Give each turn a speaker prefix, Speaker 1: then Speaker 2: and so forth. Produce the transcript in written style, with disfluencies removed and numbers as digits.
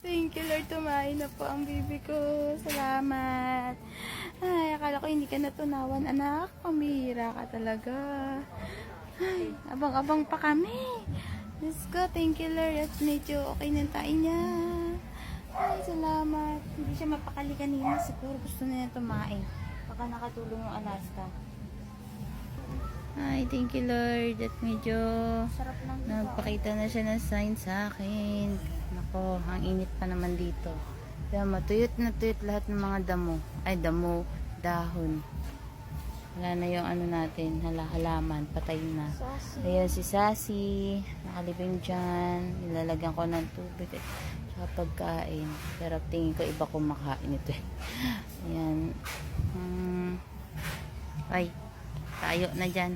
Speaker 1: Thank you, Lord. Tumain na po ang bibi ko. Salamat. Ay, akala ko hindi ka natunawan, anak. Pambihira ka talaga. Ay, abang-abang pa kami. Let's go. Thank you, Lord. At medyo okay na tayo niya. Ay, salamat. Hindi siya mapakali kanina. Siguro gusto niya tumain. Baka nakatulong yung Alaska. Ay, thank you, Lord. At medyo
Speaker 2: Sarap lang dito.
Speaker 1: nagpakita na siya ng sign sa akin. Nako, ang init pa naman dito. Kaya matuyot na tuyot lahat ng mga damo. Ay, damo, dahon. Wala na yung ano natin, halaman, patay na.
Speaker 2: Saucy.
Speaker 1: Ayan si Sassy, nakalibing dyan. Nilalagyan ko ng tubig at saka pagkain. Pero tingin ko iba kumakain ito. Ayan. Ay, tayo na dyan.